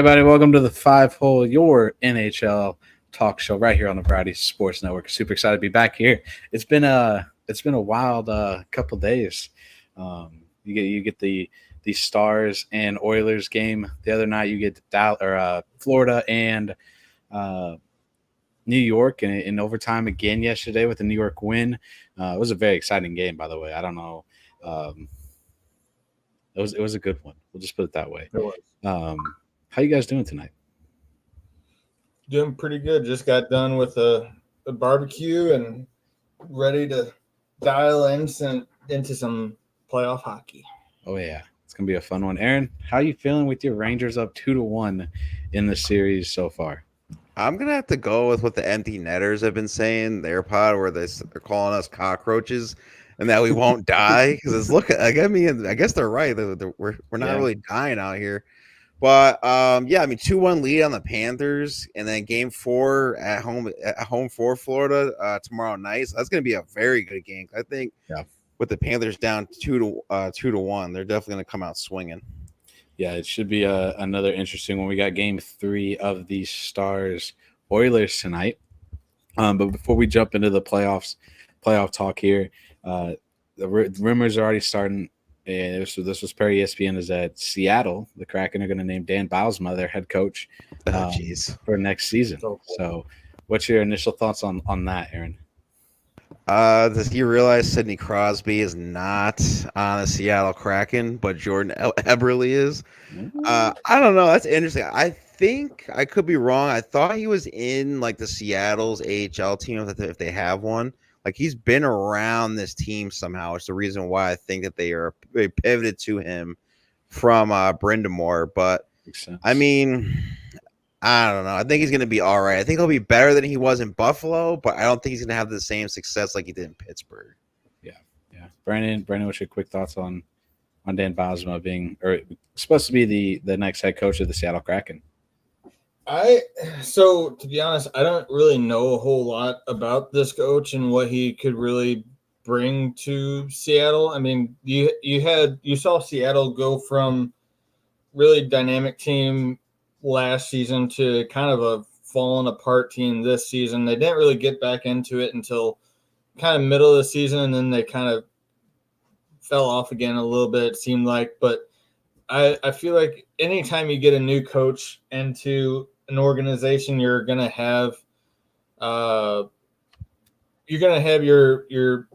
Everybody, welcome to the Five Hole, your NHL talk show right here on the Variety Sports Network. Super excited to be back here. It's been a wild couple days. You get the Stars and Oilers game the other night. You get Florida and uh, New York in overtime again yesterday with the New York win. It was a very exciting game, by the way. I don't know. Um, it was a good one. We'll just put it that way. It was. How you guys doing tonight? Doing pretty good. Just got done with a barbecue and ready to dial into some playoff hockey. Oh yeah, it's gonna be a fun one. Aaron, how you feeling with your Rangers up 2-1 in the series so far? I'm gonna have to go with what the empty netters have been saying. Their pod where they're calling us cockroaches, and that we won't die because it's I guess they're right. We're not really dying out here. But yeah, I mean 2-1 lead on the Panthers, and then game 4 at home for Florida tomorrow night. So that's gonna be a very good game. I think with the Panthers down 2-1, they're definitely gonna come out swinging. Yeah, it should be another interesting one. We got game 3 of the Stars Oilers tonight. But before we jump into the playoff talk here, the rumors are already starting. And this was per ESPN, is that Seattle, the Kraken, are going to name Dan Bylsma their head coach for next season. So what's your initial thoughts on that, Aaron? Does you realize Sidney Crosby is not on the Seattle Kraken, but Jordan Eberle is? I don't know. That's interesting. I think I could be wrong. I thought he was in like the Seattle's AHL team if they have one. Like he's been around this team somehow. It's the reason why I think that they pivoted to him from Brindamore. But I mean, I don't know. I think he's going to be all right. I think he'll be better than he was in Buffalo, but I don't think he's going to have the same success like he did in Pittsburgh. Yeah. Brandon, what's your quick thoughts on Dan Bylsma being supposed to be the next head coach of the Seattle Kraken? So to be honest, I don't really know a whole lot about this coach and what he could really bring to Seattle. I mean, you saw Seattle go from really dynamic team last season to kind of a fallen apart team this season. They didn't really get back into it until kind of middle of the season, and then they kind of fell off again a little bit, it seemed like. But I feel like anytime you get a new coach into an organization, you're gonna have your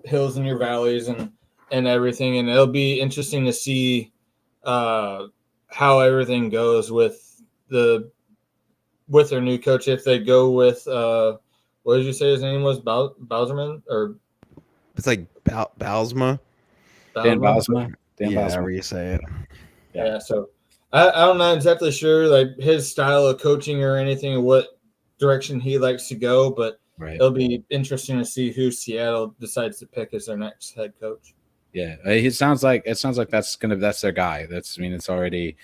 hills and your valleys and everything, and it'll be interesting to see how everything goes with their new coach. If they go with what did you say his name was? Bowserman, or it's like Bylsma. Dan Bylsma. However you say it. Yeah. So I'm not exactly sure like his style of coaching or anything, or what direction he likes to go, but it'll be interesting to see who Seattle decides to pick as their next head coach. Yeah, it sounds like that's their guy. It's already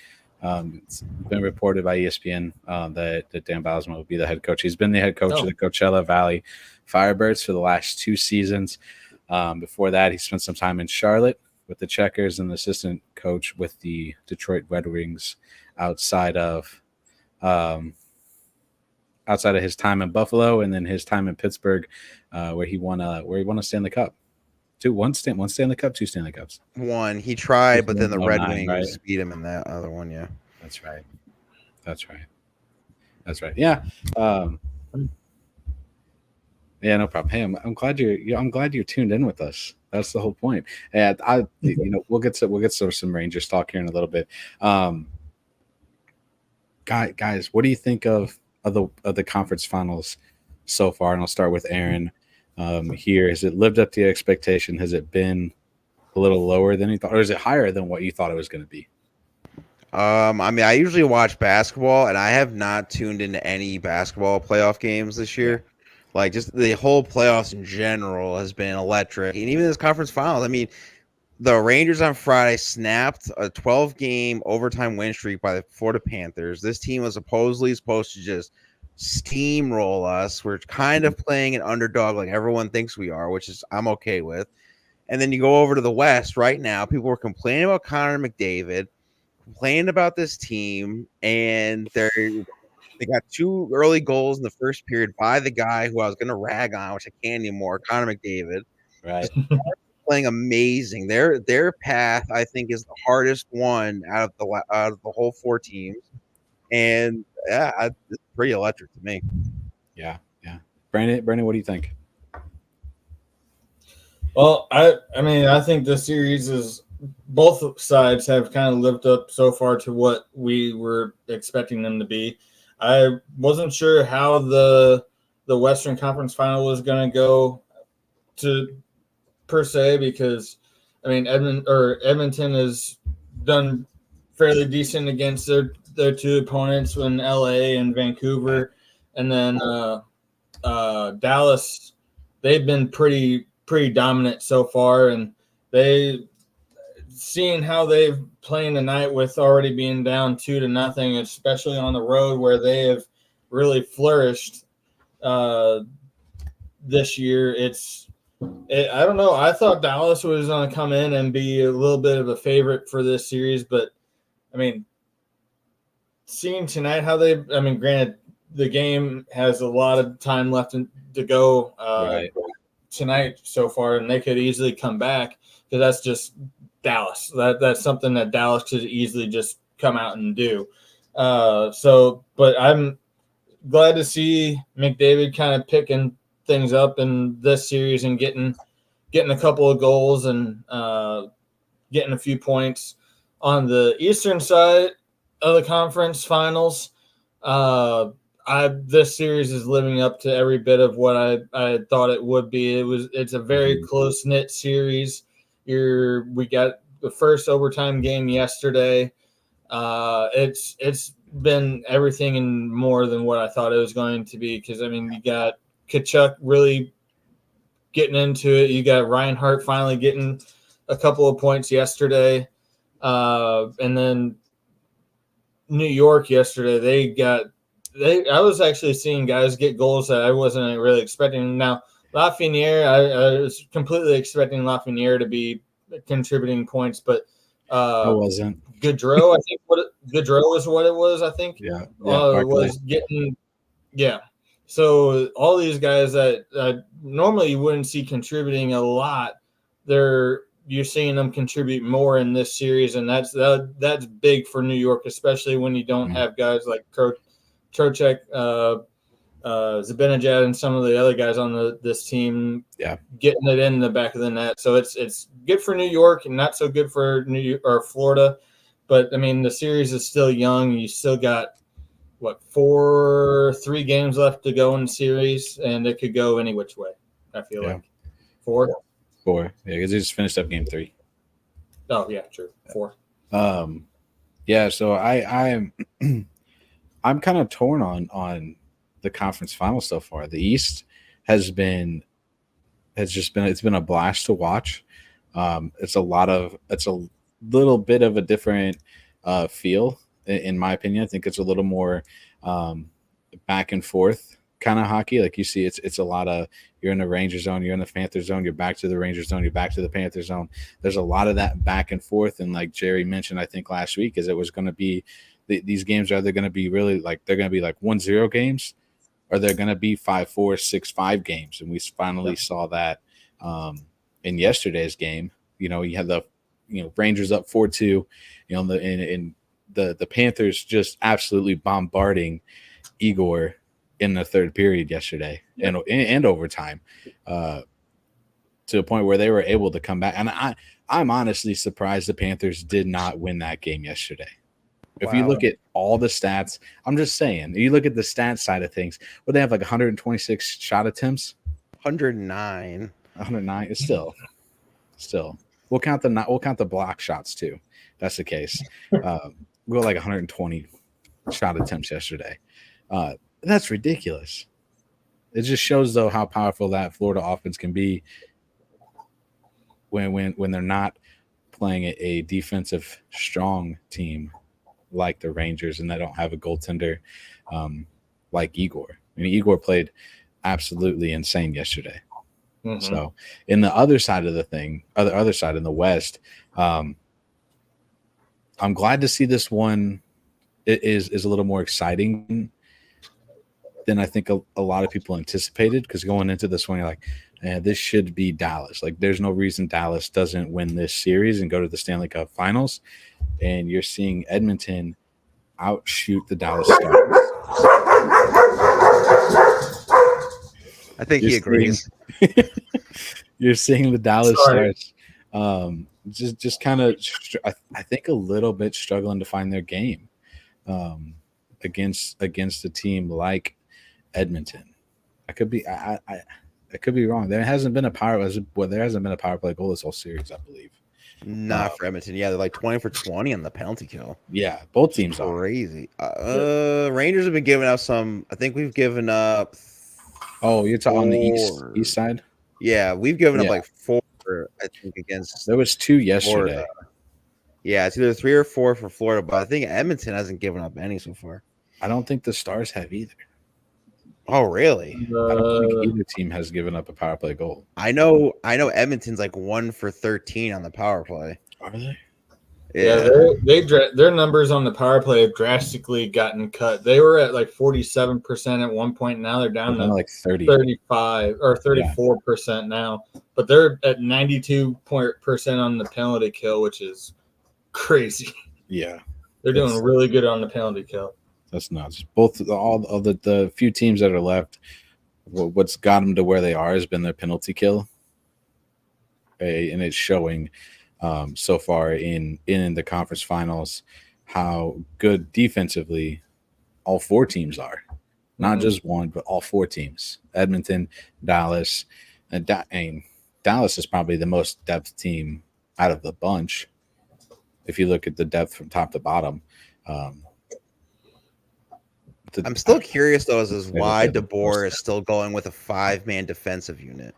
it's been reported by ESPN that Dan Bylsma will be the head coach. He's been the head coach of the Coachella Valley Firebirds for the last 2 seasons. Before that, he spent some time in Charlotte with the Checkers and the assistant coach with the Detroit Red Wings outside of his time in Buffalo, and then his time in Pittsburgh, where he won a Stanley Cup. One Stanley Cup, 2 Stanley Cups. One. He tried, but then the Red Wings beat him in that other one. Yeah, that's right. Yeah. Yeah, no problem. Hey, I'm glad you're tuned in with us. That's the whole point. And we'll get to some Rangers talk here in a little bit. Guys, what do you think of the conference finals so far? And I'll start with Aaron. Here, has it lived up to your expectation? Has it been a little lower than you thought, or is it higher than what you thought it was going to be? I mean, I usually watch basketball, and I have not tuned into any basketball playoff games this year. Like, just the whole playoffs in general has been electric, and even this conference finals. I mean, the Rangers on Friday snapped a 12-game overtime win streak by the Florida Panthers. This team was supposedly supposed to just steamroll us. We're kind of playing an underdog like everyone thinks we are, which is I'm okay with. And then you go over to the West right now. People were complaining about Connor McDavid. complaining about this team, and they got 2 early goals in the first period by the guy who I was going to rag on, which I can't anymore, Connor McDavid. Right. Playing amazing. Their path, I think, is the hardest one out of the whole 4 teams, and yeah, it's pretty electric to me. Yeah. Brandon, what do you think? Well, I mean, I think the series is both sides have kind of lived up so far to what we were expecting them to be. I wasn't sure how the Western Conference Final was going to go to per se, because I mean Edmonton has done fairly decent against their 2 opponents in LA and Vancouver, and then Dallas, they've been pretty dominant so far, and they seeing how they've playing tonight with already being down 2-0, especially on the road where they have really flourished this year. I don't know. I thought Dallas was going to come in and be a little bit of a favorite for this series, but I mean, seeing tonight how granted, the game has a lot of time left to go tonight so far, and they could easily come back because that's just Dallas. That's something that Dallas could easily just come out and do. But I'm glad to see McDavid kind of picking things up in this series and getting a couple of goals and getting a few points. On the Eastern side of the conference finals, this series is living up to every bit of what I thought it would be. It's a very close-knit series. We got the first overtime game yesterday. It's been everything and more than what I thought it was going to be, because I mean, you got Tkachuk really getting into it. You got Reinhart finally getting a couple of points yesterday. And then New York yesterday, I was actually seeing guys get goals that I wasn't really expecting. Now, Lafreniere, I was completely expecting Lafreniere to be contributing points, but I wasn't. Gaudreau, I think Gaudreau is what it was, I think. Yeah. Was getting – yeah. So all these guys that normally you wouldn't see contributing a lot, you're seeing them contribute more in this series, and that's big for New York, especially when you don't have guys like Trocheck, Zibanejad, and some of the other guys on this team getting it in the back of the net. So it's good for New York and not so good for Florida. But I mean, the series is still young. You still got 3 games left to go in the series, and it could go any which way. I feel like 4. 4. Yeah, because they just finished up game 3. Oh yeah, true. 4. So I'm kind of torn on the conference finals so far. The East it's been a blast to watch. It's a little bit of a different feel in my opinion. I think it's a little more back and forth kind of hockey. Like you see, it's a lot of, you're in the Ranger zone, you're in the Panther zone, you're back to the Ranger zone, you're back to the Panther zone. There's a lot of that back and forth. And like Jerry mentioned, I think last week, is it was going to be these games, are they going to be really like, they're going to be like 1-0 games, or they're going to be 5-4, 6-5 games. And we finally saw that in yesterday's game. You know, you had the Rangers up 4-2, and the Panthers just absolutely bombarding Igor in the third period yesterday and overtime, to a point where they were able to come back. And I'm honestly surprised the Panthers did not win that game yesterday. If you look at all the stats, I'm just saying, you look at the stats side of things, they have like 126 shot attempts. 109. It's still. We'll count the block shots too. That's the case. We'll go like 120 shot attempts yesterday. That's ridiculous. It just shows though how powerful that Florida offense can be when they're not playing a defensive strong team like the Rangers, and they don't have a goaltender like Igor. I mean, Igor played absolutely insane yesterday. Mm-hmm. So in the other side of the thing, other side in the West, I'm glad to see this one. It is a little more exciting than I think a lot of people anticipated, because going into this one, you're like, this should be Dallas. Like, there's no reason Dallas doesn't win this series and go to the Stanley Cup Finals. And you're seeing Edmonton outshoot the Dallas Stars. I think he agrees. You're seeing the Dallas Stars just kind of, I think, a little bit struggling to find their game against a team like Edmonton. I could be wrong. There hasn't been a power play goal this whole series, I believe. Not for Edmonton. Yeah, they're like 20 for 20 on the penalty kill. Yeah, both teams are crazy. Rangers have been giving up some. I think we've given up. Oh, you're talking on the east side? Yeah, we've given up like 4. I think against. There was 2 yesterday. Florida. Yeah, it's either 3 or 4 for Florida, but I think Edmonton hasn't given up any so far. I don't think the Stars have either. Oh, really? I don't think either team has given up a power play goal. I know Edmonton's like 1 for 13 on the power play. Are they? Yeah, their numbers on the power play have drastically gotten cut. They were at like 47% at one point. Now they're down to like 35 or 34% now. But they're at 92% on the penalty kill, which is crazy. Yeah, they're doing really good on the penalty kill. That's nuts. All of the few teams that are left, what's got them to where they are has been their penalty kill, and it's showing so far in the conference finals how good defensively all 4 teams are. Not just one, but all 4 teams. Edmonton, Dallas, and Dallas is probably the most depth team out of the bunch if you look at the depth from top to bottom. I'm still curious though as why DeBoer is still going with a 5-man defensive unit.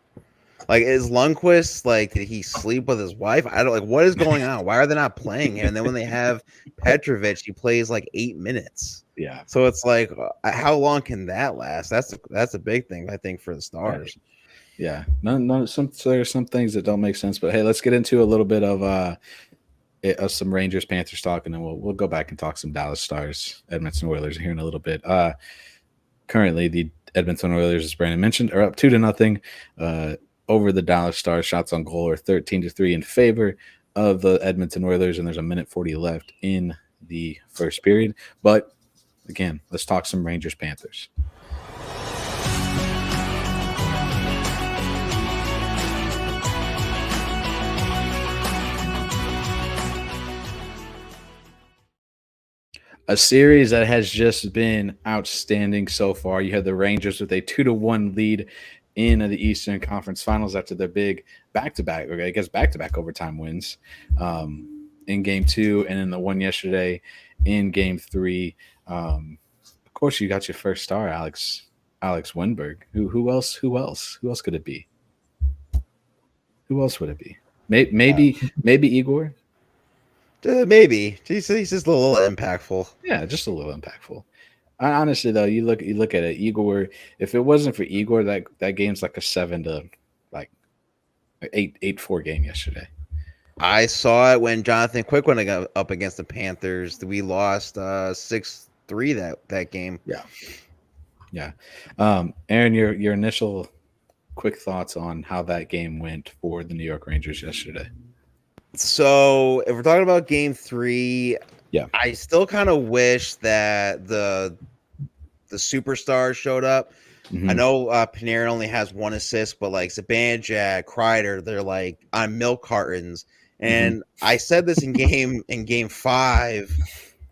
Like, is Lundqvist, like, did he sleep with his wife? I don't like, what is going on? Why are they not playing him? And then when they have Petrovic, he plays like 8 minutes. Yeah. So it's like, how long can that last? That's a big thing, I think, for the Stars. Yeah. So there's some things that don't make sense, but hey, let's get into a little bit of some Rangers Panthers talk, and then we'll go back and talk some Dallas Stars, Edmonton Oilers here in a little bit. Currently, the Edmonton Oilers, as Brandon mentioned, are up 2-0 over the Dallas Stars. Shots on goal are 13-3 in favor of the Edmonton Oilers, and there's 1:40 left in the first period. But again, let's talk some Rangers Panthers. A series that has just been outstanding so far. You had the Rangers with a 2-1 lead in the Eastern Conference Finals after their big back-to-back overtime wins in Game 2, and then the one yesterday in Game 3. Of course, you got your first star, Alex Wenberg. Who else could it be? Who else would it be? Maybe Igor. Maybe he's just a little impactful. Yeah, just a little impactful. Honestly, though, you look at it, Igor. If it wasn't for Igor, that game's like a 7-8-4 game yesterday. I saw it when Jonathan Quick went up against the Panthers. We lost 6-3 that game. Yeah. Aaron, your initial quick thoughts on how that game went for the New York Rangers yesterday. So if we're talking about Game 3, I still kind of wish that the superstars showed up. Mm-hmm. I know Panarin only has 1 assist, but like Zibanejad, Kreider, they're like on milk cartons. And I said this in game 5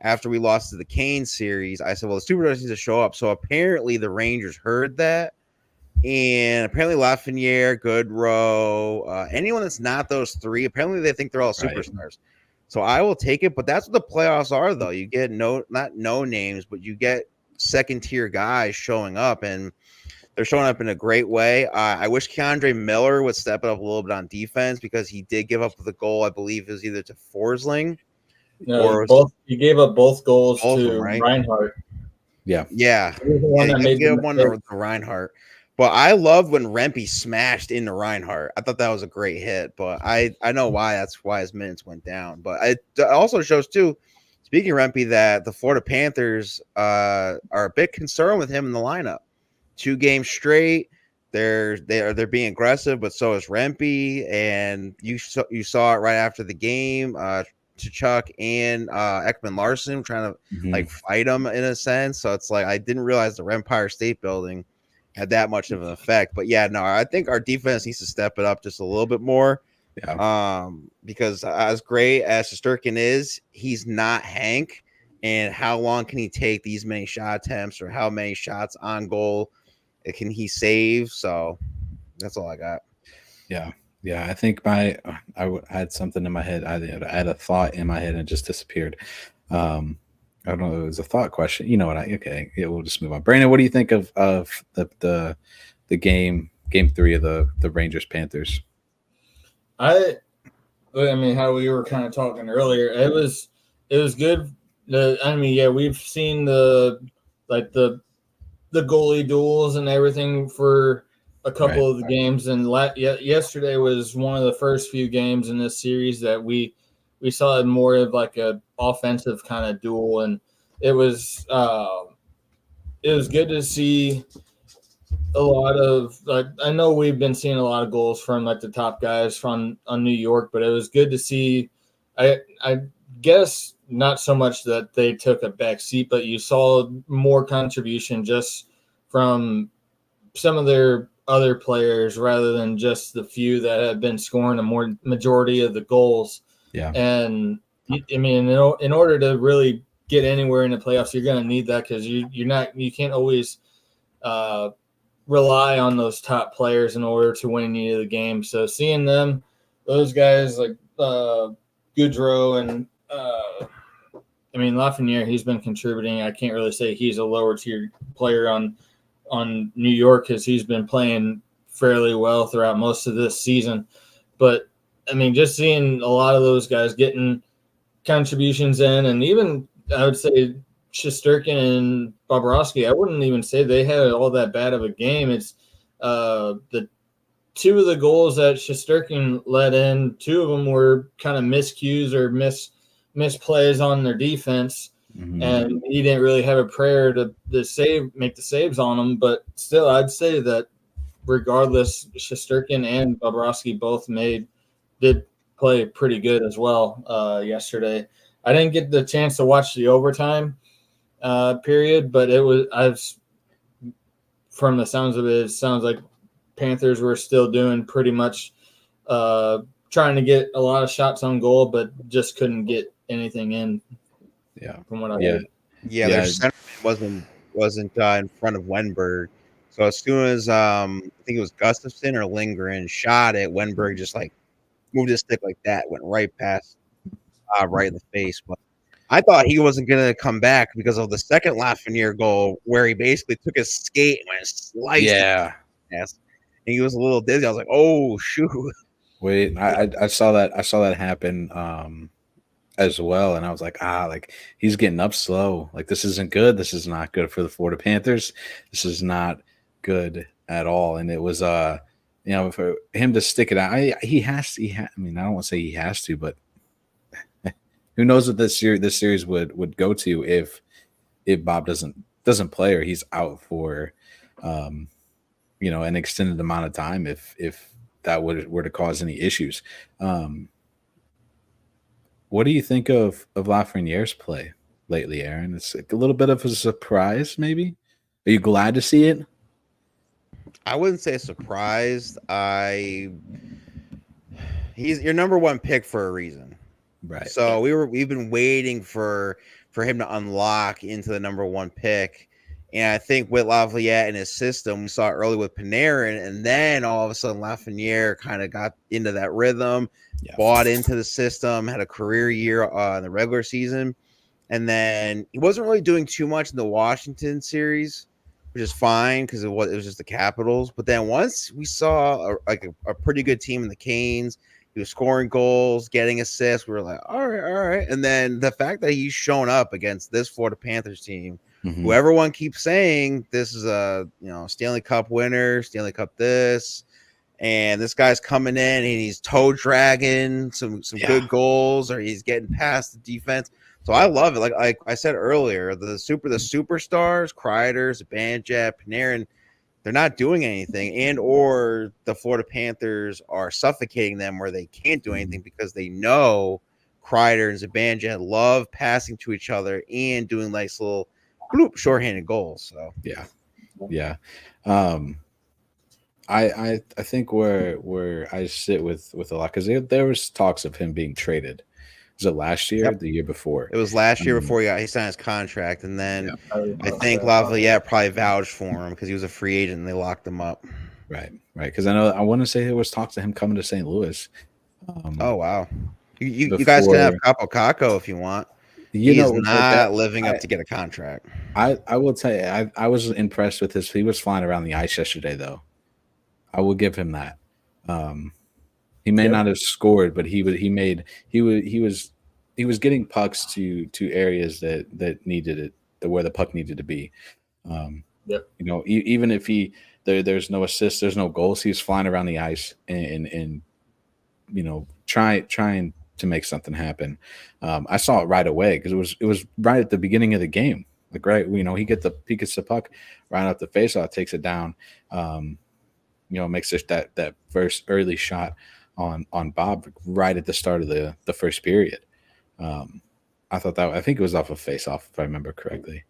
after we lost to the Kane series. I said, well, the superstars need to show up. So apparently the Rangers heard that. And apparently Lafreniere, Goodrow, anyone that's not those 3, apparently they think they're all superstars. Right. So I will take it, but that's what the playoffs are, though. You get not no names, but you get second-tier guys showing up, and they're showing up in a great way. I wish Keandre Miller would step it up a little bit on defense because he did give up the goal, I believe it was either to Forsling. No, he gave up both goals to Reinhart. Yeah. He gave one to Reinhart. But I love when Rempe smashed into Reinhardt. I thought that was a great hit, but I know why. That's why his minutes went down. But it also shows too, speaking of Rempe, that the Florida Panthers are a bit concerned with him in the lineup. 2 games straight, they're being aggressive, but so is Rempe, and you saw it right after the game. Chuck and Ekman Larson trying to like fight him in a sense. So it's like I didn't realize the Empire State Building had that much of an effect. But yeah, no, I think our defense needs to step it up just a little bit more. Yeah. Because as great as Shesterkin is, he's not Hank. And how long can he take these many shot attempts, or how many shots on goal can he save? So that's all I got. Yeah. Yeah, I think I had something in my head. I had a thought in my head and it just disappeared. I don't know. It was a thought question. You know what? Okay. Yeah, we'll just move on. Brandon, what do you think of the game 3 of the Rangers Panthers? I mean, how we were kind of talking earlier, it was good. We've seen the goalie duels and everything for a couple of the games, and yesterday was one of the first few games in this series that we saw more of like a offensive kind of duel, and it was good to see a lot of I know we've been seeing a lot of goals from like the top guys from on New York, but it was good to see. I guess not so much that they took a back seat, but you saw more contribution just from some of their other players rather than just the few that have been scoring a majority of the goals. Yeah. And I mean, in order to really get anywhere in the playoffs, you're going to need that, because you can't always rely on those top players in order to win any of the games. So seeing those guys like Goudreau and Lafreniere, he's been contributing. I can't really say he's a lower tier player on New York, because he's been playing fairly well throughout most of this season. But I mean, just seeing a lot of those guys getting contributions in, and even I would say Shesterkin and Bobrovsky, I wouldn't even say they had all that bad of a game. It's the 2 of the goals that Shesterkin let in, 2 of them were kind of miscues or misplays on their defense. Mm-hmm. And he didn't really have a prayer to make the saves on them. But still, I'd say that regardless, Shesterkin and Bobrovsky both did play pretty good as well yesterday. I didn't get the chance to watch the overtime period, but from the sounds of it sounds like Panthers were still doing pretty much trying to get a lot of shots on goal, but just couldn't get anything in. Yeah, from what I heard. Yeah, their center wasn't in front of Wenberg. So as soon as I think it was Gustafsson or Lindgren shot it, Wenberg just like moved his stick like that, went right past, right in the face. But I thought he wasn't going to come back because of the second Lafreniere goal, where he basically took his skate and went sliced. Yeah, and he was a little dizzy. I was like, oh shoot. Wait, I saw that happen as well, and I was like, he's getting up slow. Like, this isn't good. This is not good for the Florida Panthers. This is not good at all. And it was for him to stick it out, I don't want to say he has to, but who knows what this series would go to if Bob doesn't play, or he's out for an extended amount of time if that were to cause any issues. What do you think of Lafreniere's play lately, Aaron? It's a little bit of a surprise, maybe. Are you glad to see it? I wouldn't say surprised. He's your number 1 pick for a reason, right? So we've been waiting for him to unlock into the number 1 pick, and I think with Lafayette and his system, we saw it early with Panarin, and then all of a sudden Lafreniere kind of got into that rhythm, bought into the system, had a career year in the regular season, and then he wasn't really doing too much in the Washington series, which is fine because it was just the Capitals. But then once we saw a pretty good team in the Canes, he was scoring goals, getting assists. We were like, all right. And then the fact that he's shown up against this Florida Panthers team Mhm. who everyone keeps saying this is a Stanley Cup winner, Stanley Cup this, and this guy's coming in and he's toe dragging some good goals, or he's getting past the defense. So I love it. Like I said earlier, the superstars, Kreider, Zibanejad, Panarin, they're not doing anything, and or the Florida Panthers are suffocating them where they can't do anything because they know Kreider and Zibanejad love passing to each other and doing nice little bloop shorthanded goals. So yeah. I think where I sit with a lot, because there was talks of him being traded. Was it last year? Yep. The year before? It was last year before he signed his contract, and then Yeah. I think Lafayette probably vouched for him because he was a free agent and they locked him up. Right. Because I want to say there was talks of him coming to St. Louis. Oh wow, you guys can have Capo Caco if you want. He's not living up to get a contract. I will tell you, I was impressed with his. He was flying around the ice yesterday, though. I will give him that. He may not have scored, but he was getting pucks to areas that needed it, where the puck needed to be. Even if there's no assists, there's no goals, he's flying around the ice and trying to make something happen. I saw it right away because it was right at the beginning of the game. Like he gets the puck right up the faceoff, takes it down. Makes that first early shot on Bob right at the start of the first period. I think it was off a face-off, if I remember correctly.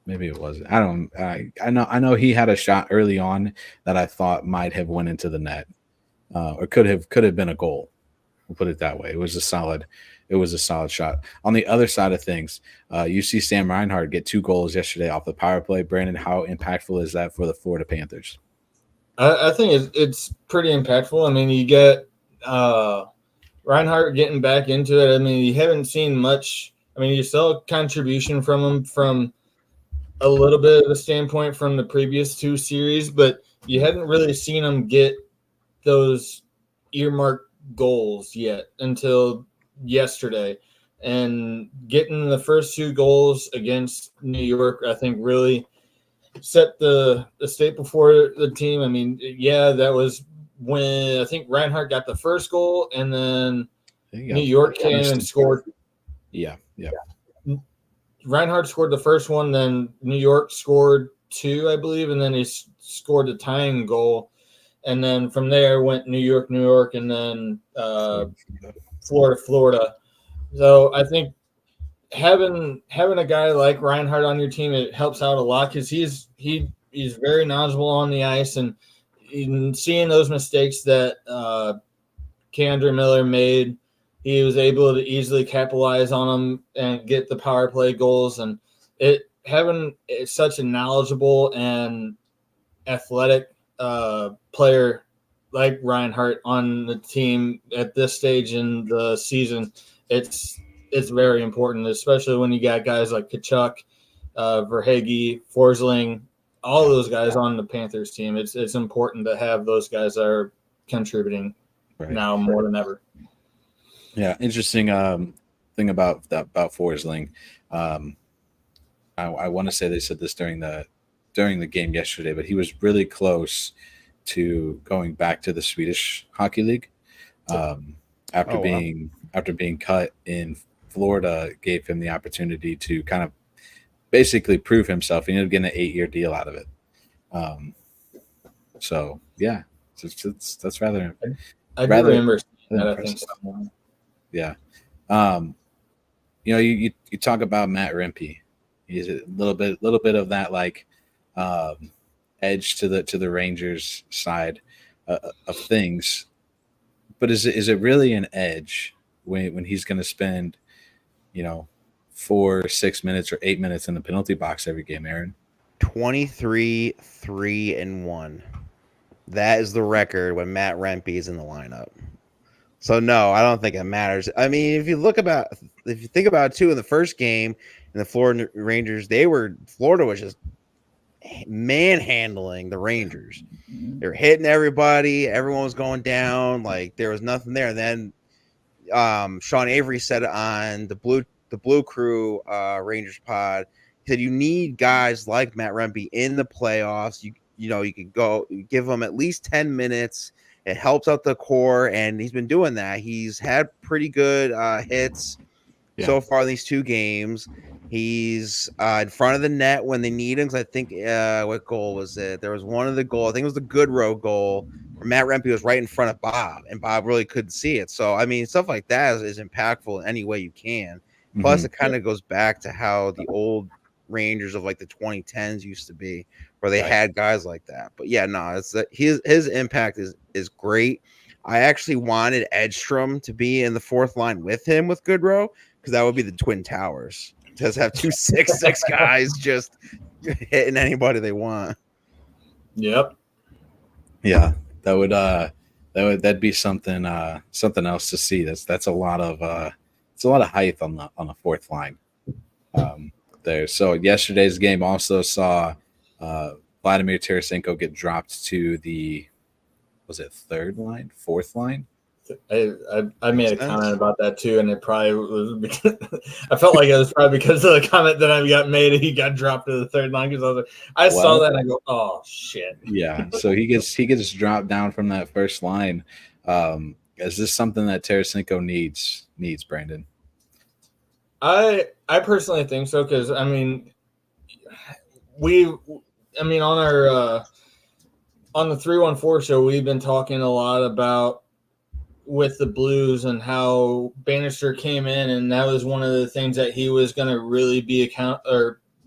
Maybe it wasn't. I know he had a shot early on that I thought might have went into the net, or could have been a goal. We'll put it that way. It was a solid shot. On the other side of things, you see Sam Reinhart get 2 goals yesterday off the power play. Brandon, how impactful is that for the Florida Panthers? I think it's pretty impactful. I mean, you get Reinhart getting back into it. I mean, you haven't seen much. I mean, you saw a contribution from him from a little bit of a standpoint from the previous 2 series, but you hadn't really seen him get those earmarked goals yet until yesterday. And getting the first 2 goals against New York, I think, really set the state before the team. I mean, that was when I think Reinhart got the first goal, and then New York came and scored. Yeah. Reinhart scored the first one, then New York scored 2, I believe, and then he scored the tying goal. And then from there went New York, and then Florida. So I think having a guy like Reinhart on your team, it helps out a lot because he's very knowledgeable on the ice, and seeing those mistakes that K'Andre Miller made, he was able to easily capitalize on them and get the power play goals. And having such a knowledgeable and athletic player like Reinhart on the team at this stage in the season, it's very important, especially when you got guys like Tkachuk, Verhaeghe, Forsling, all those guys on the Panthers team. It's important to have those guys that are contributing now more than ever. Yeah, interesting thing about Forsling. I want to say they said this during the game yesterday, but he was really close to going back to the Swedish Hockey League after being cut in Florida. Gave him the opportunity to kind of basically prove himself. He ended up getting an 8-year deal out of it. That's rather. I do remember that. I think so. Yeah. You talk about Matt Rempe. He's a little bit of that like edge to the Rangers side of things. But is it really an edge when he's going to spend 4, 6 minutes or 8 minutes in the penalty box every game, Aaron? 23, 3-1. That is the record when Matt Rempe is in the lineup. So no, I don't think it matters. I mean, if you think about it too, in the first game in the Florida Rangers, Florida was just manhandling the Rangers. They were hitting everybody. Everyone was going down. Like there was nothing there. And then Sean Avery said it on the Blue the Blue Crew Rangers pod. He said you need guys like Matt Rempe in the playoffs. You can go give them at least 10 minutes. It helps out the core, and he's been doing that. He's had pretty good hits so far in these 2 games. He's in front of the net when they need him. I think what goal was it? There was one of the goal. I think it was the Goodrow goal where Matt Rempe was right in front of Bob, and Bob really couldn't see it. So I mean, stuff like that is impactful in any way you can. Plus, it kind of goes back to how the old Rangers of like the 2010s used to be, where they had guys like that. But yeah, no, it's his impact is great. I actually wanted Edstrom to be in the 4th line with him with Goodrow, because that would be the Twin Towers. Just have 2 6'6" guys just hitting anybody they want. Yep. Yeah, that'd be something else to see. That's a lot of height on the 4th line there. So yesterday's game also saw Vladimir Tarasenko get dropped to the 3rd line, 4th line. I made a comment about that too, and it probably was because I felt like it was probably because of the comment that I got made. He got dropped to the 3rd line because I saw that and I go, oh shit. Yeah, so he gets dropped down from that 1st line. Is this something that Tarasenko needs, Brandon? I personally think so, because I mean, on our on the 314 show, we've been talking a lot about with the Blues and how Bannister came in, and that was one of the things that he was going to really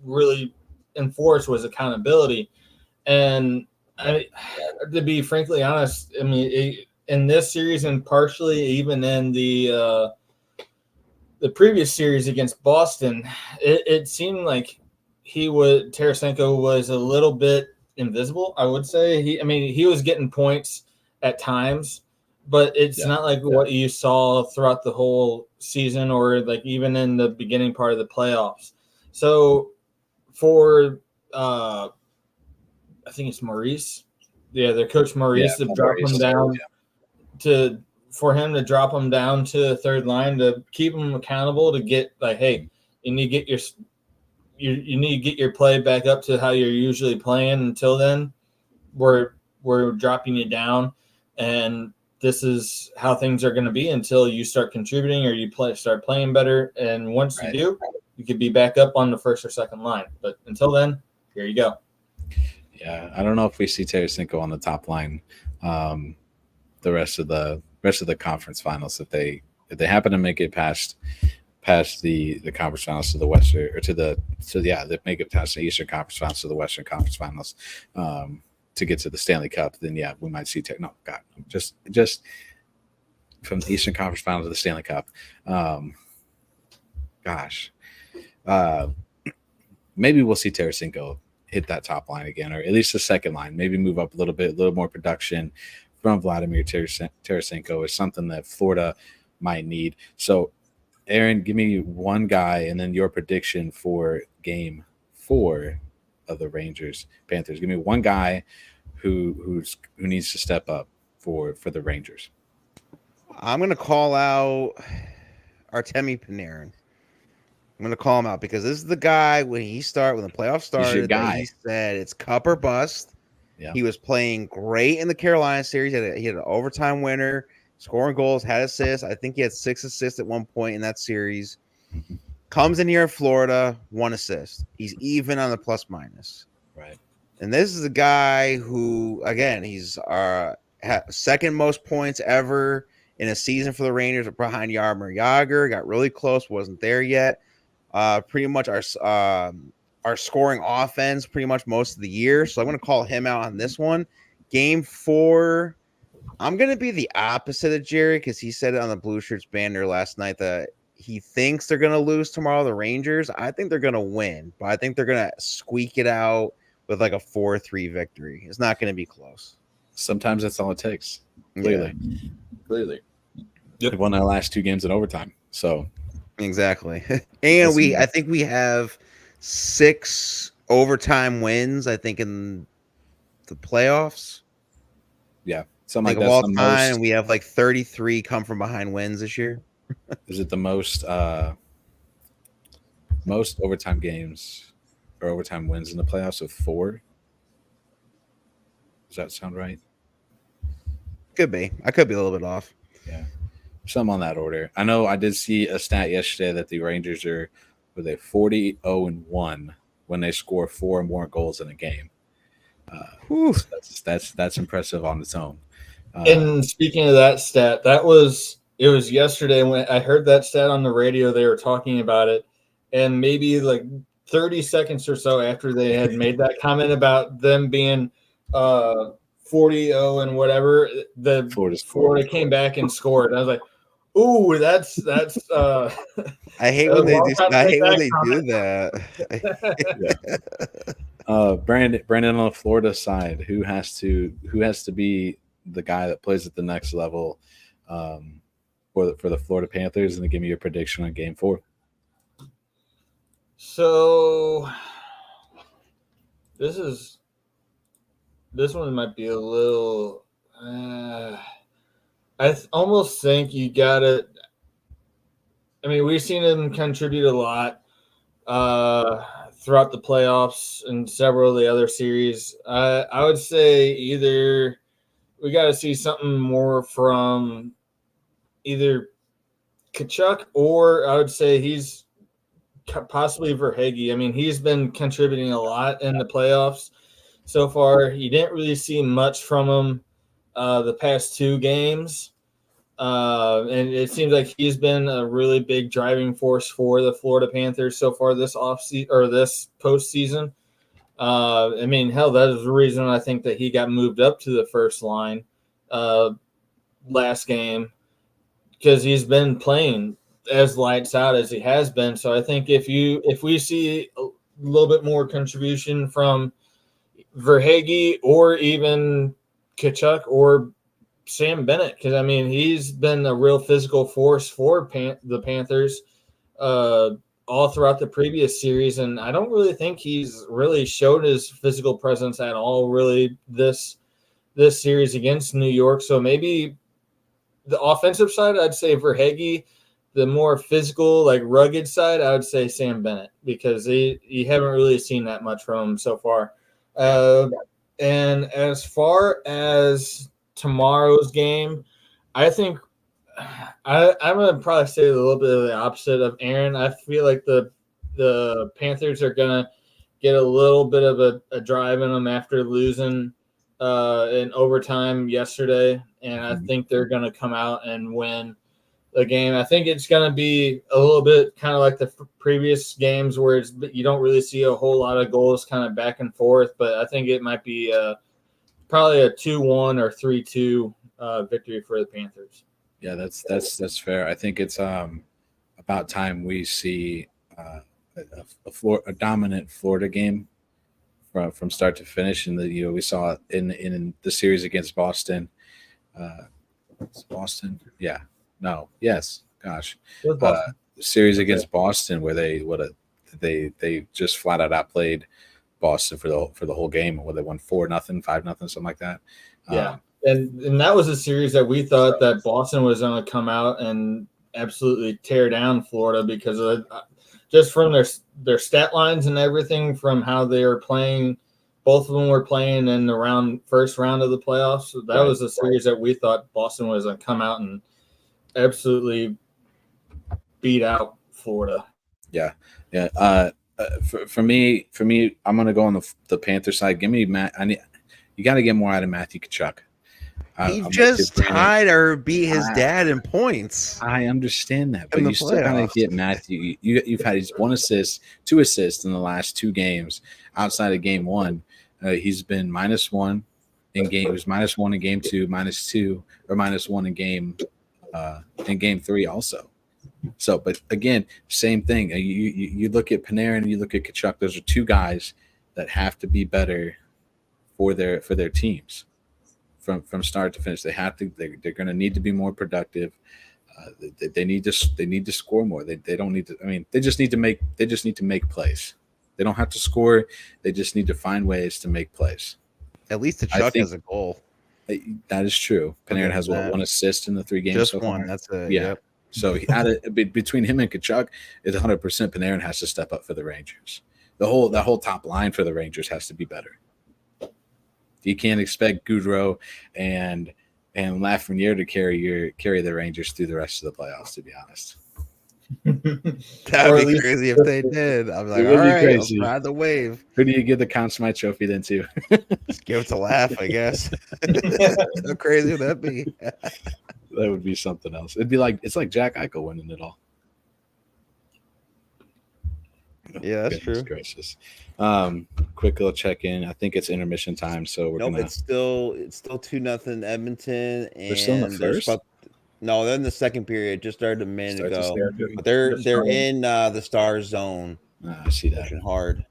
really enforce was accountability. And to be frankly honest, I mean, in this series and partially even in the previous series against Boston, it seemed like Tarasenko was a little bit invisible, I would say. He was getting points at times, but it's not like what you saw throughout the whole season or like even in the beginning part of the playoffs. So for I think it's Maurice. Yeah, their coach Maurice to drop him down for him to drop him down to the 3rd line to keep him accountable, to get like, hey, you need to get you need to get your play back up to how you're usually playing. Until then, we're dropping you down, and this is how things are going to be until you start contributing or you start playing better. And once you do, you could be back up on the 1st or 2nd line. But until then, here you go. Yeah, I don't know if we see Tarasenko on the top line the rest of the conference finals if they happen to make it past the conference finals to the Western or they make it past the Eastern Conference Finals to the Western Conference Finals. To get to the Stanley Cup, then we might see just from the Eastern Conference Final to the Stanley Cup. Maybe we'll see Tarasenko hit that top line again, or at least the 2nd line. Maybe move up a little more production from Vladimir Tarasenko is something that Florida might need. So, Aaron, give me one guy, and then your prediction for Game 4 of the Rangers Panthers. Give me one guy who needs to step up for the Rangers. I'm gonna call out Artemi Panarin. I'm gonna call him out because this is the guy when the playoffs started, that he said it's cup or bust. Yeah. He was playing great in the Carolina series. He had an overtime winner, scoring goals, had assists. I think he had 6 assists at one point in that series. Mm-hmm. Comes in here in Florida, 1 assist. He's even on the plus minus. Right. And this is a guy who, again, he's our 2nd most points ever in a season for the Rangers behind Jaromir Jagr. Got really close, wasn't there yet. Pretty much our scoring offense pretty much most of the year. So I'm going to call him out on this one. Game 4, I'm going to be the opposite of Jerry because he said it on the Blue Shirts banner last night that he thinks they're going to lose tomorrow, the Rangers. I think they're going to win, but I think they're going to squeak it out with like a 4-3 victory. It's not going to be close. Sometimes that's all it takes. Clearly. Yep. They won their last 2 games in overtime. So exactly. And I think we have 6 overtime wins, I think, in the playoffs. Yeah. Something like of all time, we have like 33 come from behind wins this year. Is it the most most overtime games or overtime wins in the playoffs with 4. Does that sound right? Could be. I could be a little bit off. Yeah, some on that order. I know I did see a stat yesterday that the Rangers were they 40-0-1 when they score 4 or more goals in a game. So that's impressive on its own. And speaking of that stat, it was yesterday when I heard that stat on the radio. They were talking about it, and maybe like 30 seconds or so after they had made that comment about them being 40-0 and whatever, the Florida came back and scored. I was like, "Ooh, that's." I hate when they do. I hate when they do that. Brandon on the Florida side, who has to be the guy that plays at the next level for the Florida Panthers, and to give me your prediction on Game 4. So this one might be a little. I almost think you got it. I mean, we've seen him contribute a lot throughout the playoffs and several of the other series. I would say either we got to see something more from either Tkachuk, or I would say he's possibly Verhaeghe. I mean, he's been contributing a lot in the playoffs so far. You didn't really see much from him the past 2 games. And it seems like he's been a really big driving force for the Florida Panthers so far this offseason or this postseason. I mean, hell, that is the reason I think that he got moved up to the first line last game, because he's been playing as lights out as he has been. So I think if we see a little bit more contribution from Verhaeghe or even Tkachuk or Sam Bennett, because I mean he's been a real physical force for the Panthers all throughout the previous series, and I don't really think he's really showed his physical presence at all really this series against New York. So maybe the offensive side, I'd say Verhaeghe. The more physical, like rugged side, I would say Sam Bennett, because you haven't really seen that much from him so far. And as far as tomorrow's game, I think I'm going to probably say a little bit of the opposite of Aaron. I feel like the Panthers are going to get a little bit of a drive in them after losing in overtime yesterday, and I think they're going to come out and win the game. I think it's going to be a little bit kind of like the previous games where you don't really see a whole lot of goals kind of back and forth, but I think it might be probably a 2-1 or 3-2 victory for the Panthers. Yeah, that's fair. I think it's about time we see a dominant Florida game from start to finish. And we saw it in the series against Boston. Boston, yeah. No. Yes. Gosh. Series against Boston where they just flat out outplayed Boston for the whole game, where they won 4-0, 5-0, something like that. Yeah. And that was a series that we thought that Boston was going to come out and absolutely tear down Florida because of just from their stat lines and everything, from how they were playing. Both of them were playing in the first round of the playoffs. So that was a series that we thought Boston was going to come out and absolutely beat out Florida. Yeah. For me, I'm gonna go on the Panther side. Give me Matt. You got to get more out of Matthew Tkachuk. He just tied or beat his dad in points. I understand that, but you still got to get Matthew. You've had his 1 assist, 2 assists in the last 2 games. Outside of game 1, he's been -1 in game. He was -1 in game 2, -2 or -1 in game 3 also. So, but again, same thing. You look at Panarin, you look at Tkachuk. Those are 2 guys that have to be better for their teams from start to finish. They have to. They're going to need to be more productive. They need to score more. They don't need to. I mean, they just need to make plays. They don't have to score. They just need to find ways to make plays. At least Tkachuk has a goal. That is true. Panarin has 1 assist in the 3 games. Just so one. far. That's it. Yeah. Yep. So between him and Kachuk, it's 100% Panarin has to step up for the Rangers. That whole top line for the Rangers has to be better. You can't expect Goudreau and Lafreniere to carry the Rangers through the rest of the playoffs, to be honest. That'd be crazy if they did. I'm like, all right, let's ride the wave. Who do you give the Conn Smythe Trophy then to? Just give it to Laugh, I guess. How crazy would that be? That would be something else. It'd be like like Jack Eichel winning it all. Yeah, that's true. Gracious. Quick little check in. I think it's intermission time, so we're gonna. It's still 2-0 Edmonton, and they're still in the first. No, they're in the second period. Just started a minute ago. But they're in the Stars zone. I see that. Hard.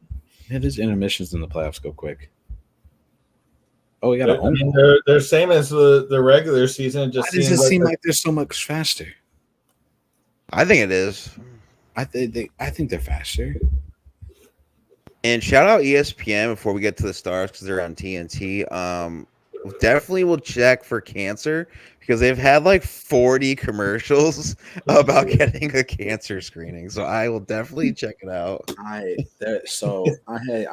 Yeah, these intermissions in the playoffs go quick. Oh, we got they're same as the regular season. Why does it seem like they're so much faster? I think it is. I think they're faster. And shout out ESPN before we get to the Stars because they're on TNT. Definitely will check for cancer because they've had like 40 commercials about getting a cancer screening. So I will definitely check it out. I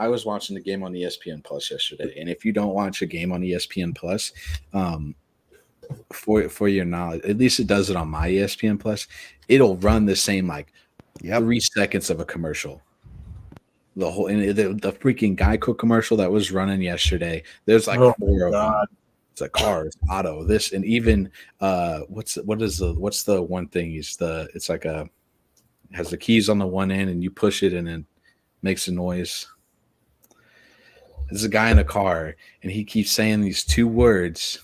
was watching the game on ESPN Plus yesterday, and if you don't watch a game on ESPN Plus, for your knowledge, at least it does it on my ESPN Plus. It'll run the same 3 seconds of a commercial. The freaking Geico commercial that was running yesterday. There's 4 of them. It's like cars, auto, this, and even what's the one thing? It's like has the keys on the one end, and you push it, and then makes a noise. There's a guy in a car, and he keeps saying these 2 words.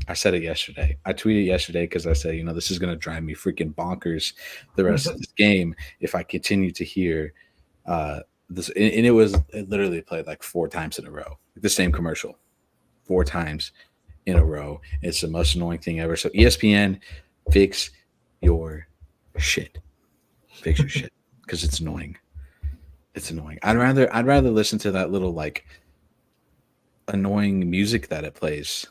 I said it yesterday. I tweeted yesterday because I said, this is going to drive me freaking bonkers the rest of this game if I continue to hear this. And it literally played 4 times in a row, the same commercial, 4 times in a row. It's the most annoying thing ever. So ESPN, fix your shit. Fix your shit because it's annoying. It's annoying. I'd rather listen to that little annoying music that it plays,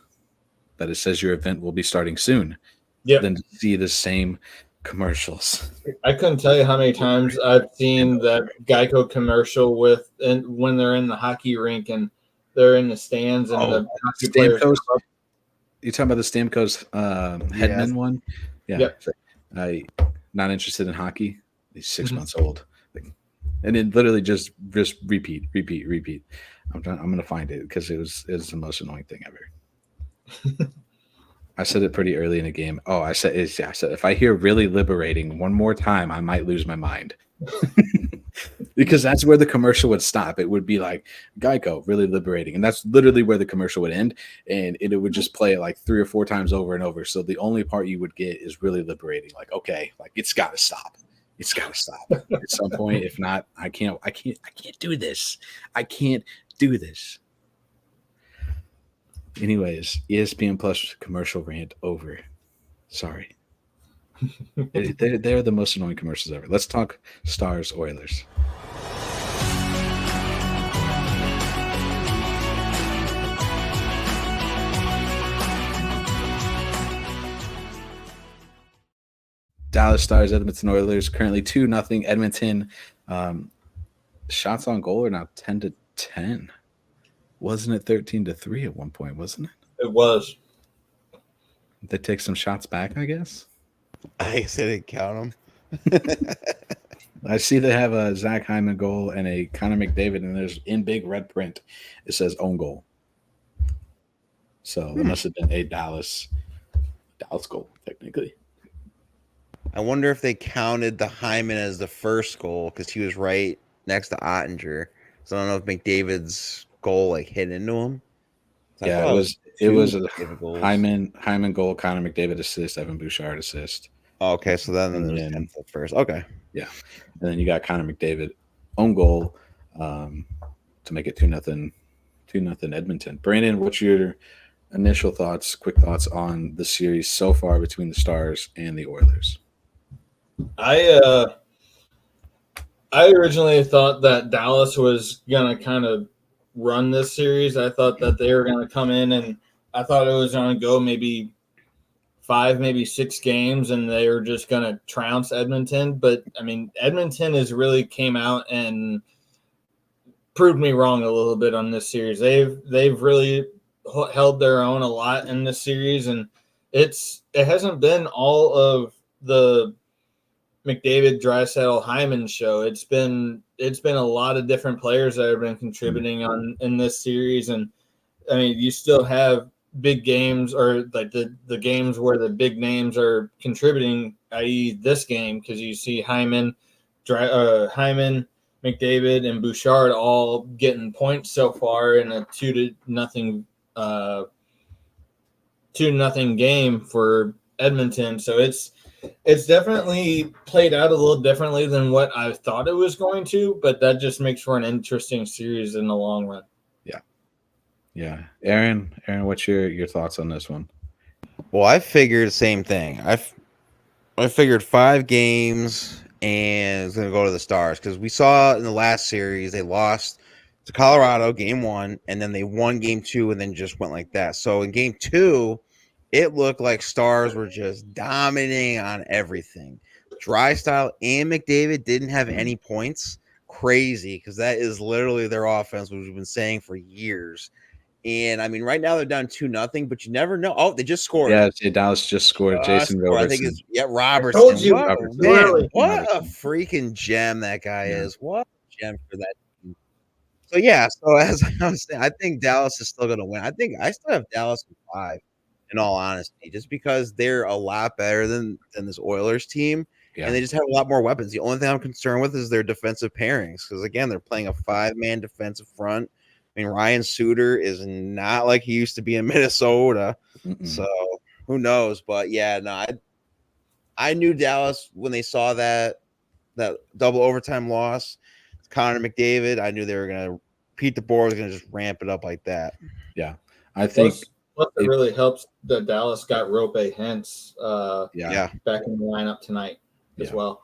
that it says your event will be starting soon, than to see the same commercials. I couldn't tell you how many times I've seen that Geico commercial when they're in the hockey rink and they're in the stands and the hockey players. You talking about the Stamkos Hedman one? Yeah. I not interested in hockey. He's 6 months old, and it literally just repeat. I'm gonna find it because it was the most annoying thing ever. I said it pretty early in the game. Oh, I said if I hear really liberating one more time, I might lose my mind. Because that's where the commercial would stop. It would be like Geico, really liberating. And that's literally where the commercial would end. And it would just play 3 or 4 times over and over. So the only part you would get is really liberating. Okay, it's got to stop. It's got to stop at some point. If not, I can't do this. I can't do this. Anyways, ESPN Plus commercial rant over. Sorry. They're the most annoying commercials ever. Let's talk Stars Oilers. Dallas Stars, Edmonton Oilers, currently 2-0 Edmonton. Shots on goal are now 10-10. Wasn't it 13-3 at one point, wasn't it? It was. They take some shots back, I guess. I guess they didn't count them. I see they have a Zach Hyman goal and a Connor McDavid, and there's in big red print, it says own goal. So there must have been a Dallas goal, technically. I wonder if they counted the Hyman as the first goal because he was right next to Ottinger. So I don't know if McDavid's goal hit into him. So it was a Hyman goal, Connor McDavid assist, Evan Bouchard assist. Oh, okay, so then there's 10th at first. Okay. Yeah. And then you got Connor McDavid own goal to make it 2-0 Edmonton. Brandon, what's your initial thoughts, quick thoughts on the series so far between the Stars and the Oilers? I originally thought that Dallas was going to kind of run this series. I thought that they were going to come in, and I thought it was going to go maybe 5, maybe 6 games, and they were just going to trounce Edmonton. But I mean, Edmonton has really came out and proved me wrong a little bit on this series. They've really held their own a lot in this series, and it hasn't been all of the McDavid, Draisaitl, Hyman show. It's been a lot of different players that have been contributing in this series, and I mean, you still have big games, or like the games where the big names are contributing, i.e. this game, because you see Hyman, McDavid, and Bouchard all getting points so far in a 2-0 game for Edmonton. So it's definitely played out a little differently than what I thought it was going to, but that just makes for an interesting series in the long run. Yeah. Aaron, what's your thoughts on this one? Well, I figured the same thing. I figured 5 games and it's going to go to the Stars, because we saw in the last series they lost to Colorado game 1, and then they won game 2 and then just went like that. So in game 2, it looked like Stars were just dominating on everything. Draisaitl and McDavid didn't have any points. Crazy, because that is literally their offense, which we've been saying for years. And I mean, right now they're down 2-0, but you never know. Oh, they just scored. Yeah, Dallas just scored. Jason Robertson. I think it's Robertson. I told you, Robertson. Man, what a freaking gem that guy is. What a gem for that team. So yeah, so as I was saying, I think Dallas is still going to win. I think I still have Dallas in 5, in all honesty, just because they're a lot better than this Oilers team, and they just have a lot more weapons. The only thing I'm concerned with is their defensive pairings, because again, they're playing a 5-man defensive front. I mean, Ryan Suter is not like he used to be in Minnesota. So who knows? But yeah, no, I knew Dallas when they saw that double overtime loss, Connor McDavid. I knew they were going to Pete DeBoer was going to just ramp it up like that. Yeah, I think plus it really helps that Dallas got Rope Hintz back in the lineup tonight as well.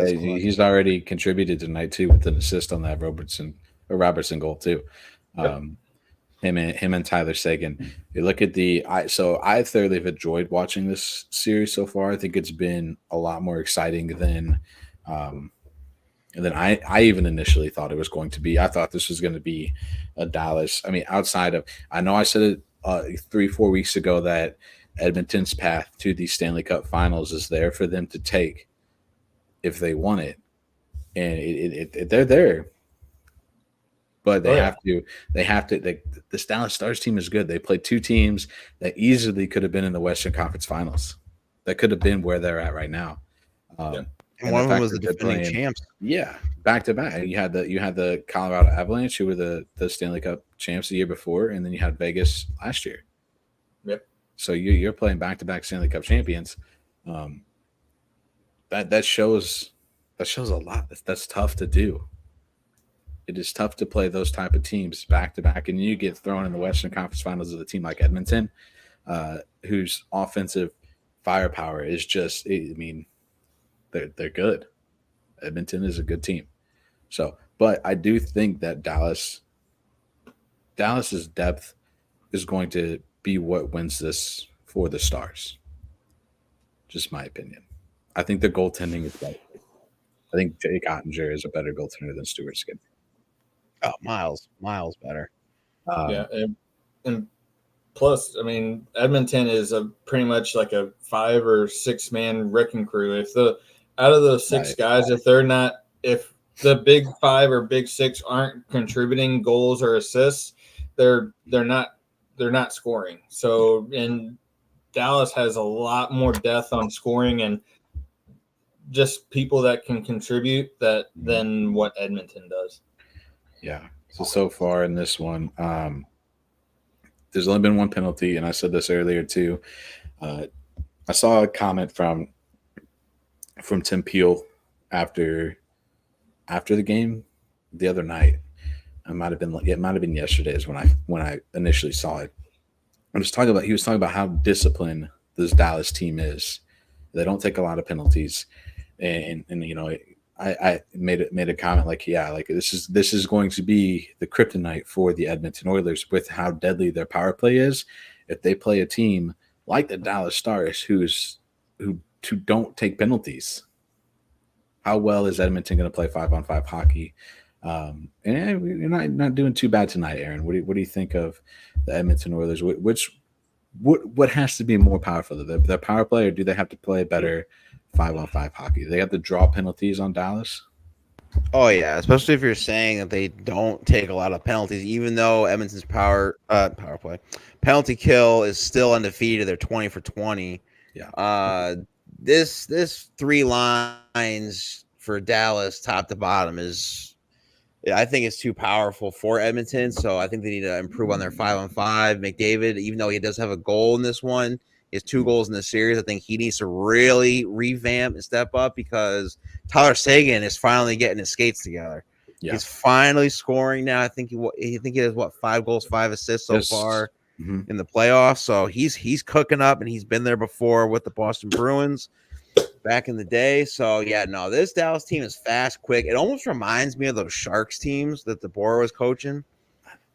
He's already contributed tonight too with an assist on that Robertson goal too. Him and Tyler Seguin. You look at I thoroughly have enjoyed watching this series so far. I think it's been a lot more exciting than I even initially thought it was going to be. I thought this was going to be a Dallas. I mean, outside of, I know I said it 3-4 weeks ago that Edmonton's path to the Stanley Cup Finals is there for them to take if they want it, and they're there. But they have to. The Dallas Stars team is good. They played 2 teams that easily could have been in the Western Conference Finals. That could have been where they're at right now. And one of them was the defending champs. Yeah, back to back. You had the Colorado Avalanche, who were the Stanley Cup champs the year before, and then you had Vegas last year. Yep. So you're playing back to back Stanley Cup champions. That shows a lot. That's tough to do. It is tough to play those type of teams back to back, and you get thrown in the Western Conference Finals with a team like Edmonton, whose offensive firepower is just. I mean, they're good. Edmonton is a good team. So, but I do think that Dallas's depth is going to be what wins this for the Stars. Just my opinion. I think the goaltending is better. I think Jake Ottinger is a better goaltender than Stuart Skinner. Oh, miles better. And plus, I mean, Edmonton is pretty much like a 5 or 6 man wrecking crew. If out of those 6 guys, if the big 5 or big 6 aren't contributing goals or assists, they're not scoring. So, and Dallas has a lot more depth on scoring and just people that can contribute than what Edmonton does. Yeah. So far in this one, there's only been 1 penalty, and I said this earlier too. I saw a comment from Tim Peel after the game the other night. It might have been yesterday's when I initially saw it. He was talking about how disciplined this Dallas team is. They don't take a lot of penalties, and you know. I made a comment like this is going to be the kryptonite for the Edmonton Oilers with how deadly their power play is. If they play a team like the Dallas Stars who don't take penalties. How well is Edmonton going to play 5-on-5 hockey? And you're not doing too bad tonight, Aaron. What do you think of the Edmonton Oilers? What has to be more powerful? Their power play, or do they have to play better 5-on-5 hockey? Do they have to draw penalties on Dallas? Oh yeah, especially if you're saying that they don't take a lot of penalties, even though Edmonton's power play penalty kill is still undefeated. They're 20 for 20. Yeah. This 3 lines for Dallas, top to bottom, I think it's too powerful for Edmonton. So I think they need to improve on their 5-on-5. McDavid, even though he does have a goal in this one, he has 2 goals in the series. I think he needs to really revamp and step up because Tyler Seguin is finally getting his skates together. Yeah. He's finally scoring now. I think he has 5 goals, 5 assists so far in the playoffs. So he's cooking up, and he's been there before with the Boston Bruins back in the day. So yeah, no, this Dallas team is fast, quick. It almost reminds me of those Sharks teams that DeBoer was coaching.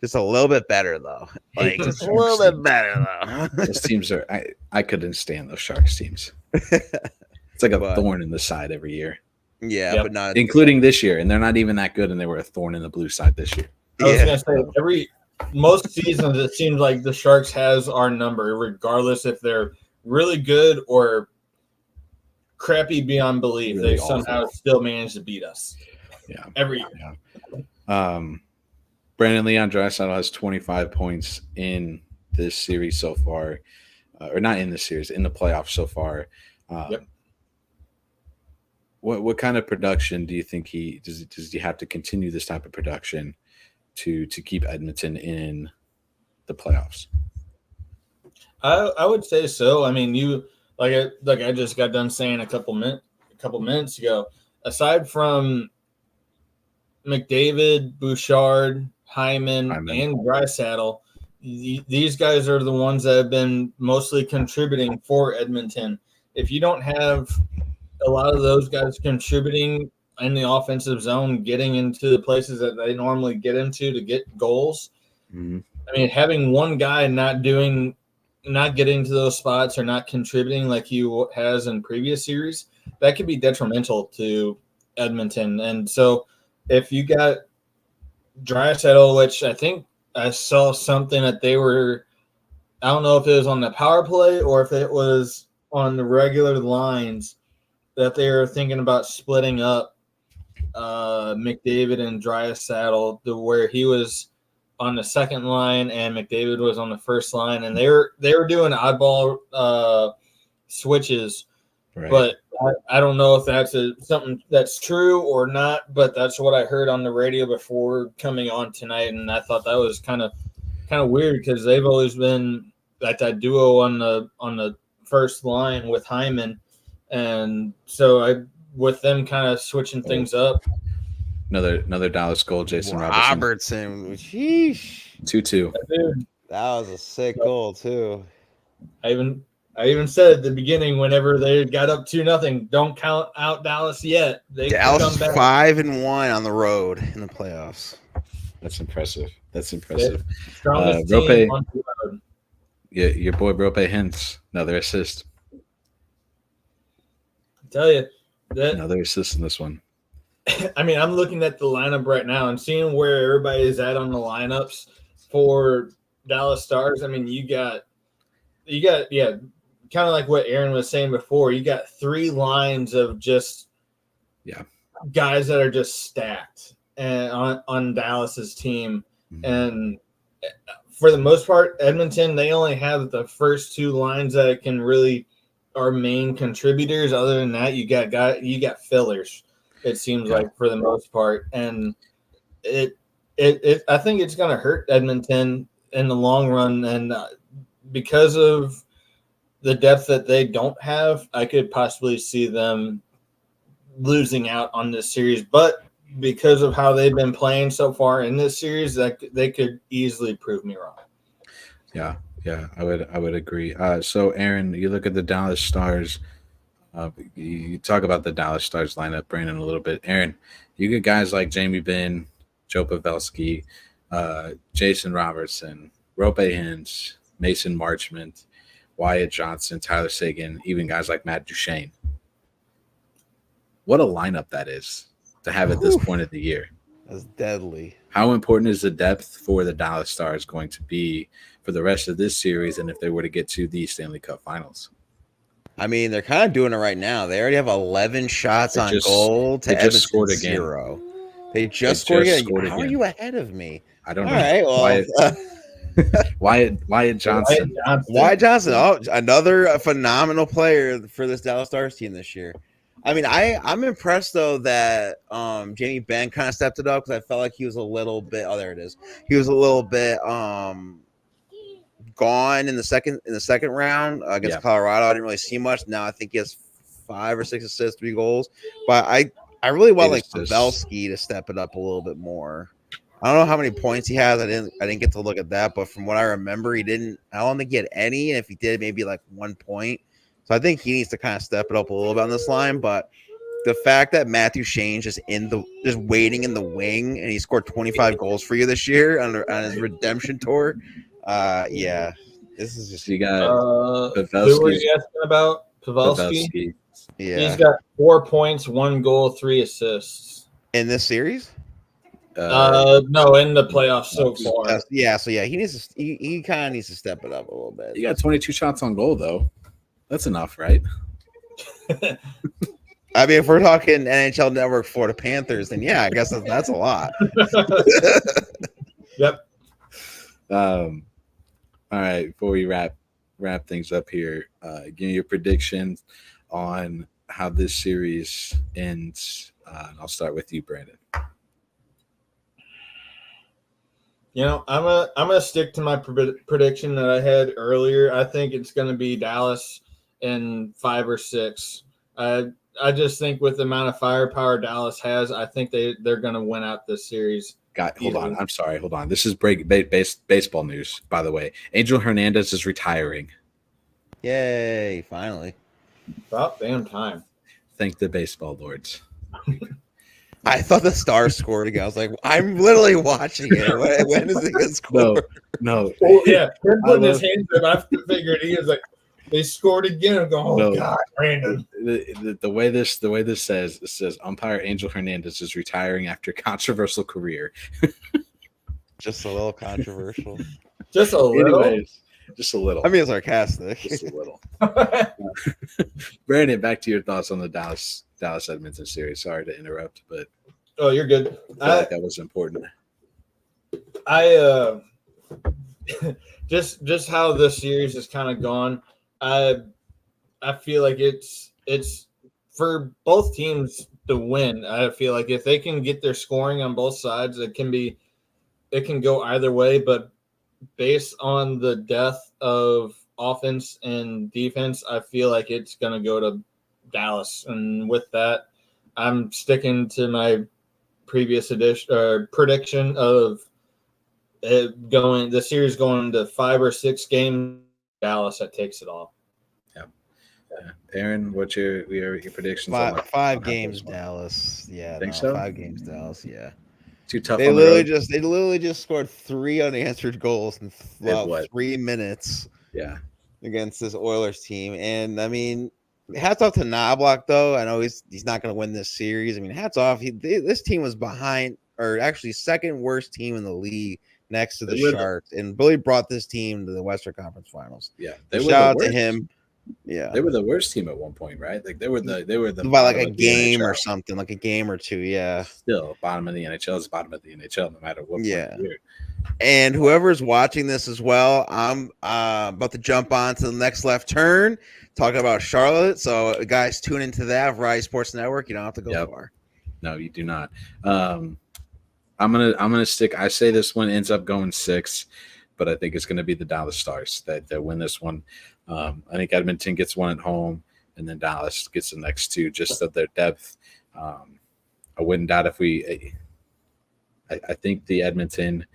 Just a little bit better though. Like just a little bit better though. Those teams are I couldn't stand those Sharks teams. It's like a thorn in the side every year. Yeah, but not including this year, and they're not even that good, and they were a thorn in the blue side this year. I was gonna say most seasons it seems like the Sharks has our number, regardless if they're really good or crappy beyond belief. Really they somehow still manage to beat us. Yeah, every year. Yeah. Brandon Leon Draisaitl has 25 points in this series so far, or not in this series, in the playoffs so far. Yep. What kind of production do you think does he have to continue this type of production to keep Edmonton in the playoffs? I would say so. I mean, you like I just got done saying a couple minutes ago. Aside from McDavid, Bouchard, Hyman. And Draisaitl, these guys are the ones that have been mostly contributing for Edmonton. If you don't have a lot of those guys contributing in the offensive zone, getting into the places that they normally get into to get goals, I mean, having one guy not getting to those spots or not contributing like he has in previous series, that could be detrimental to Edmonton. And so if you got Draisaitl, which I think I saw something that they were, I don't know if it was on the power play or if it was on the regular lines, that they were thinking about splitting up McDavid and Draisaitl to where he was on the second line and McDavid was on the first line, and they were doing oddball switches, right. But I don't know if that's something that's true or not, but that's what I heard on the radio before coming on tonight, and I thought that was kind of weird because they've always been that duo on the first line with Hyman, and so with them kind of switching things up. Another Dallas goal, Jason Robertson. Sheesh. 2-2. That was a sick goal too. I even said at the beginning, whenever they got up 2-0, don't count out Dallas yet. Dallas is 5-1 on the road in the playoffs. That's impressive. Strongest team on the road. Yeah, your boy Rope Hintz, another assist. I tell you, another assist in this one. I mean, I'm looking at the lineup right now and seeing where everybody is at on the lineups for Dallas Stars. I mean, you got kind of like what Aaron was saying before. You got 3 lines of just guys that are just stacked and on Dallas's team. Mm-hmm. And for the most part, Edmonton, they only have the first 2 lines that can really are main contributors. Other than that, you got fillers. It seems like for the most part, and it I think it's going to hurt Edmonton in the long run, and because of the depth that they don't have, I could possibly see them losing out on this series. But because of how they've been playing so far in this series, that they could easily prove me wrong. Yeah, I would agree. So, Aaron, you look at the Dallas Stars. You talk about the Dallas Stars lineup, Brandon, a little bit. Aaron, you get guys like Jamie Benn, Joe Pavelski, Jason Robertson, Rope Hintz, Mason Marchment. Wyatt Johnson, Tyler Seguin, even guys like Matt Duchene. What a lineup that is to have at this point of the year. That's deadly. How important is the depth for the Dallas Stars going to be for the rest of this series and if they were to get to the Stanley Cup Finals? I mean, they're kind of doing it right now. They already have 11 shots on goal to Edmonton scored again. 0. They just scored again. How are you ahead of me? I don't know. All right, well, Wyatt Johnson. Wyatt Johnson. Oh, another phenomenal player for this Dallas Stars team this year. I mean, I'm impressed though that Jamie Benn kind of stepped it up because I felt like he was a little bit. Oh, there it is. He was a little bit gone in the second round against Colorado. I didn't really see much. Now I think he has 5 or 6 assists, 3 goals. But I really want like Pavelski to step it up a little bit more. I don't know how many points he has. I didn't get to look at that, but from what I remember, he didn't. I don't think he had any, and if he did, maybe like 1 point. So I think he needs to kind of step it up a little bit on this line. But the fact that Matthew Shane's just waiting in the wing, and he scored 25 goals for you this year on his redemption tour. Yeah, this is just you got Pavelski. Who were you asking about? Pavelski. Yeah, he's got 4 points, 1 goal, 3 assists in this series. No, in the playoffs so far. Yeah, so yeah, he kind of needs to step it up a little bit. You got 22 shots on goal though. That's enough, right? I mean, if we're talking NHL Network Florida Panthers, then yeah, I guess that's a lot. Yep. All right, before we wrap things up here, give me your predictions on how this series ends. I'll start with you, Brandon. You know, I'm gonna stick to my prediction that I had earlier. I think it's gonna be Dallas in 5 or 6. I just think with the amount of firepower Dallas has, I think they're gonna win out this series. Hold on. I'm sorry. Hold on. This is baseball news, by the way. Angel Hernandez is retiring. Yay! Finally. About damn time. Thank the baseball lords. I thought the Stars scored again. I was like, I'm literally watching it. When is it going to score? No. Oh, yeah. Him putting his hands up, I figured he was like, they scored again. I'm going, oh, God, Brandon. The way this says, it says umpire Angel Hernandez is retiring after controversial career. Just a little controversial. Just a little. Anyways, just a little. I mean, it's sarcastic. Just a little. Brandon, back to your thoughts on the Dallas Edmonton series. Sorry to interrupt, but you're good. I feel like that was important. I just how this series has kind of gone. I feel like it's for both teams to win. I feel like if they can get their scoring on both sides, it can go either way. But based on the depth of offense and defense, I feel like it's going to go to Dallas. And with that, I'm sticking to my previous prediction of the series going to 5 or 6 games. Dallas that takes it all. Yeah. Aaron, what's your predictions? Five games, Dallas. Yeah, think so? 5 games, Dallas. Yeah. Too tough. They literally just scored 3 unanswered goals in about 3 minutes. Yeah. Against this Oilers team, and I mean, hats off to Knobloch though. I know he's not going to win this series. I mean, hats off. This team was behind, or actually second worst team in the league next to the Sharks, and really brought this team to the Western Conference Finals. Yeah, shout out to him. Yeah, they were the worst team at one point, right? Like they were the by like a game or something, like a game or 2. Yeah, still bottom of the NHL is bottom of the NHL, no matter what. Yeah. And whoever's watching this as well, I'm about to jump on to the next left turn, talking about Charlotte. So, guys, tune into that Variety Sports Network. You don't have to go far. No, you do not. I'm gonna stick. I say this one ends up going 6, but I think it's gonna be the Dallas Stars that win this one. I think Edmonton gets 1 at home, and then Dallas gets the next 2 just of their depth. I wouldn't doubt if we. I think the Edmonton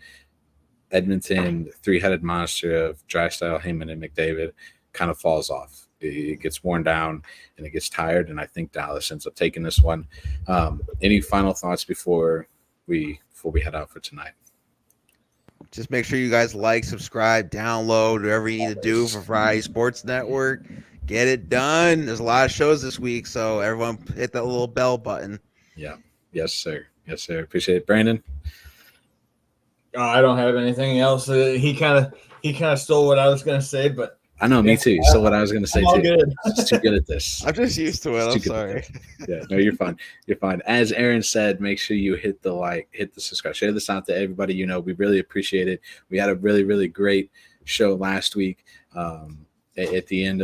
3-headed monster of Drysdale, Heyman, and McDavid kind of falls off. It gets worn down and it gets tired, and I think Dallas ends up taking this one. Any final thoughts before we head out for tonight? Just make sure you guys like, subscribe, download, whatever you need to do for Friday Sports Network. Get it done. There's a lot of shows this week, so everyone hit that little bell button. Yeah. Yes, sir. Yes, sir. Appreciate it. Brandon? I don't have anything else. He kind of stole what I was going to say, but I know, me too. So what I was going to say I'm all too. good. Just too good at this. I'm just used to it. I'm sorry. Yeah, no, you're fine. You're fine. As Aaron said, make sure you hit the like, hit the subscribe, share this out to everybody. You know, we really appreciate it. We had a really, really great show last week. At the end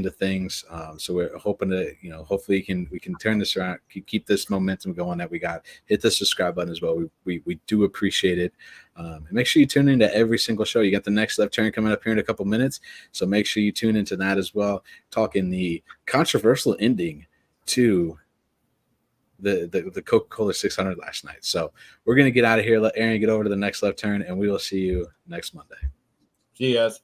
of things, so we're hoping to, hopefully we can turn this around, keep this momentum going that we got. Hit the subscribe button as well. We do appreciate it. And make sure you tune into every single show. You got the Next Left Turn coming up here in a couple minutes, so make sure you tune into that as well. Talking the controversial ending to the Coca-Cola 600 last night. So we're gonna get out of here. Let Aaron get over to the Next Left Turn, and we will see you next Monday. See you guys.